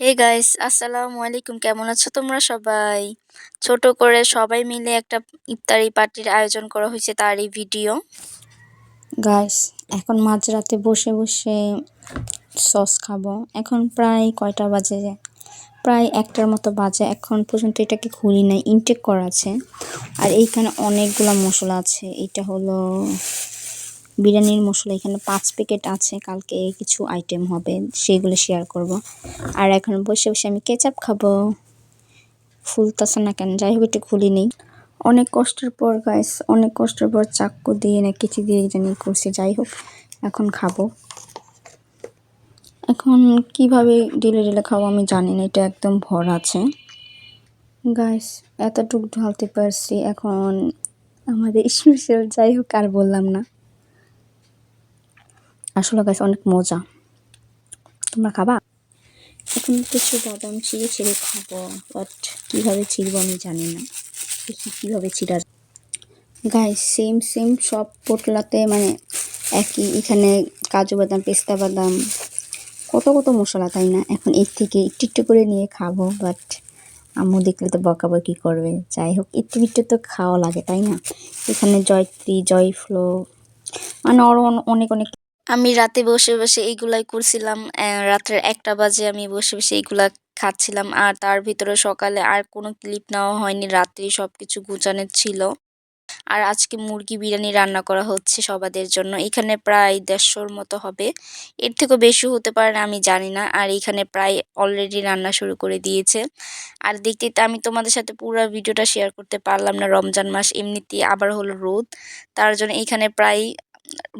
Hey guys, আসসালামু আলাইকুম। কেমন আছো তোমরা সবাই? ছোট করে সবাই মিলে একটা ইফতারি পার্টির আয়োজন করা হয়েছে, তারই ভিডিও। গাইস, এখন মাঝরাতে বসে বসে সস খাবো। এখন প্রায় কয়টা বাজে? প্রায় 1টার মতো বাজে। এখন পর্যন্ত এটাকে খুলি নাই, ইনটেক করা আছে। আর এইখানে অনেকগুলা মশলা আছে। এটা হলো বিরিয়ানির মশলা, এখানে 5 প্যাকেট আছে। কালকে কিছু আইটেম হবে, সেগুলো শেয়ার করব। আর এখন বসে বসে আমি কেচাপ খাবো। ফুলতাছে না কেন? যাই হোক, এটা খুলি নেই। অনেক কষ্টের পর গাইস, অনেক কষ্টের পর চাকু দিয়ে না কিছু দিয়ে জানি করছি। যাই হোক, এখন খাবো। এখন কিভাবে ঢেলে ঢেলে খাবো আমি জানি না, এটা একদম ভর আছে। গাইস, এতটুকু ঢালতে পারছি। এখন আমাদের স্পেশাল, যাই হোক আর বললাম না। আসলে গাইস অনেক মজা। তোমরা খাবা? এখন কিছু বাদাম ছিঁড়ে ছিঁড়ে খাবো, বাট কীভাবে ছিঁড়বো আমি জানি না। দেখি কীভাবে ছিঁড়া। গাইস, সেম সেম সব পোটলাতে মানে একই। এখানে কাজু বাদাম, পেস্তা বাদাম, কত কত মশলা, তাই না? এখন এর থেকে একটু একটু করে নিয়ে খাবো, বাট আম্মু দেখলে তো বকাবকি করবে। যাই হোক, একটু একটু তো খাওয়া লাগে, তাই না? এখানে জয়ত্রী, জয়ফ্লো, মানে আরও অনেক অনেক। আমি রাতে বসে বসে এইগুলাই করছিলাম। রাত্রের 1টা বাজে আমি বসে বসে এইগুলা খাচ্ছিলাম। আর তার ভিতরে সকালে আর কোনো ক্লিপ নেওয়া হয়নি, রাত্রেই সবকিছু গুছানো ছিল। আর আজকে মুরগি বিরিয়ানি রান্না করা হচ্ছে সবাদের জন্য। এখানে প্রায় 150-র মতো হবে, এর থেকেও বেশি হতে পারে না, আমি জানি না। আর এখানে প্রায় অলরেডি রান্না শুরু করে দিয়েছে। আর দেখতে তো আমি তোমাদের সাথে পুরো ভিডিওটা শেয়ার করতে পারলাম না, রমজান মাস, এমনিতেই আবার হলো রোদ, তার জন্য এখানে প্রায়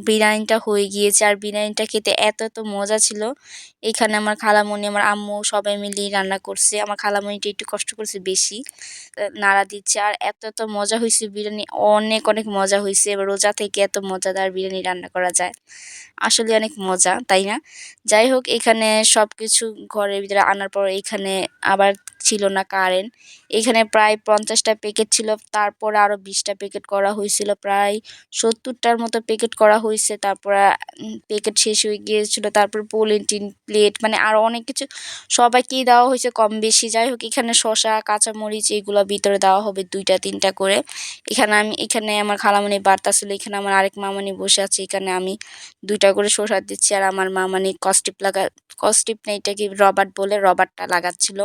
বিরিয়ানিটা হয়ে গিয়েছে। আর বিরিয়ানিটা খেতে এত এত মজা ছিল। এখানে আমার খালামণি, আমার আম্মু সবাই মিলিয়ে রান্না করছে। আমার খালামণিটা একটু কষ্ট করছে বেশি, নাড়া দিচ্ছে। আর এত এত মজা হয়েছে বিরিয়ানি, অনেক অনেক মজা হয়েছে। এবার রোজা থেকে এত মজাদার বিরিয়ানি রান্না করা যায়, আসলে অনেক মজা, তাই না? যাই হোক, এখানে সব কিছু ঘরের ভিতরে আনার পর এখানে আবার ছিল না কারেন্ট। এখানে প্রায় 50টা প্যাকেট ছিল, তারপর আরও 20টা প্যাকেট করা হয়েছিল, প্রায় 70টার মতো প্যাকেট করা হয়েছে। তারপর প্যাকেট শেষ হয়ে গিয়েছিল। তারপর পলিথিন, প্লেট, মানে আরও অনেক কিছু সবাইকেই দেওয়া হয়েছে কম বেশি। যাই হোক, এখানে শসা, কাঁচামরিচ এগুলো ভিতরে দেওয়া হবে 2টা 3টা করে। এখানে আমার খালামণি বাড়তাছিল, এখানে আমার আরেক মামানি বসে আছে। এখানে আমি 2টা করে শসা দিচ্ছি, আর আমার মামানি কস্টিপ না, এটা কি রবার্ট বলে, রবার্টটা লাগাচ্ছিল।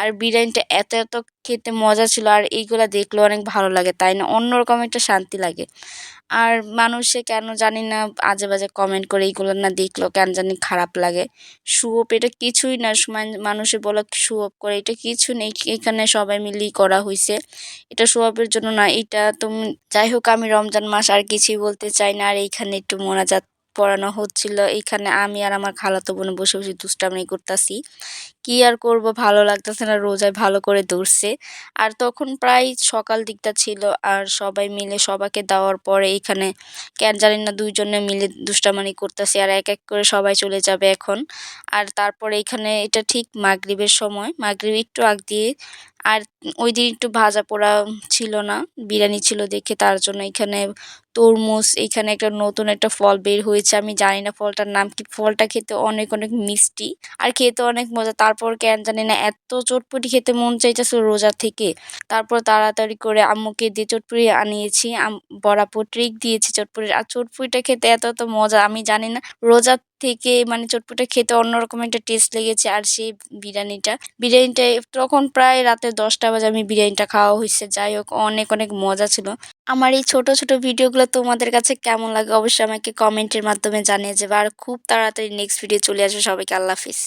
আর বিরিয়ানিটা এত এত খেতে মজা ছিল। আর এইগুলা দেখলেও অনেক ভালো লাগে, তাই না? অন্যরকম একটা শান্তি লাগে। আর মানুষে কেন জানি না আজে বাজে কমেন্ট করে, এইগুলো না দেখলেও কেন জানি খারাপ লাগে। শো অফ এটা কিছুই না, মানুষে বলে শো অফ করে, এটা কিছু নেই। এখানে সবাই মিলেই করা হয়েছে, এটা শো অফের জন্য না। এটা তুমি, যাই হোক, আমি রমজান মাস আর কিছুই বলতে চাই না। আর এইখানে একটু মোনাজাত পড়ানো হচ্ছিল। এইখানে আমি আর আমার খালাতো বোন বসে বসে দুষ্টামি করতাছি। কি আর করব, ভালো লাগতেছে না, রোজায় ভালো করে ধরছে। আর তখন প্রায় সকাল দিকটা ছিল। আর সবাই মিলে সবাইকে দেওয়ার পরে এখানে কেন জানি না 2 জনে মিলে দুষ্টামানি করতেছে। আর এক এক করে সবাই চলে যাবে এখন। আর তারপরে এখানে এটা ঠিক মাগরিবের সময়, মাগরিব একটু আগ দিয়ে। আর ওইদিন একটু ভাজা পোড়া ছিল না, বিরিয়ানি ছিল দেখে, তার জন্য এখানে তরমুজ, এখানে একটা নতুন একটা ফল বের হয়েছে, আমি জানি না ফলটার নাম কি। ফলটা খেতে অনেক অনেক মিষ্টি, আর খেতে অনেক মজা। তারপর কেন জানি না এত চটপটি খেতে মন চাইতেছে রোজা থেকে। তারপর তাড়াতাড়ি করে আম্মুকে দিয়ে চটপটি আনিয়েছি। বড় আপু ট্রিক দিয়েছে চটপটির। আর চটপটিটা খেতে এত এত মজা, আমি জানি না, রোজা থেকে মানে চটপটিটা খেতে অন্যরকম একটা টেস্ট লেগেছে। আর সেই বিরিয়ানিটা তখন প্রায় রাতে 10টা বাজে আমি বিরিয়ানিটা খাওয়া হয়েছে। যাই হোক, অনেক অনেক মজা ছিল। আমার এই ছোট ছোট ভিডিওগুলো তোমাদের কাছে কেমন লাগে অবশ্যই আমাকে কমেন্টের মাধ্যমে জানিয়ে যাবে। আর খুব তাড়াতাড়ি নেক্সট ভিডিও চলে আসবে। সবাইকে আল্লাহ হাফিজ।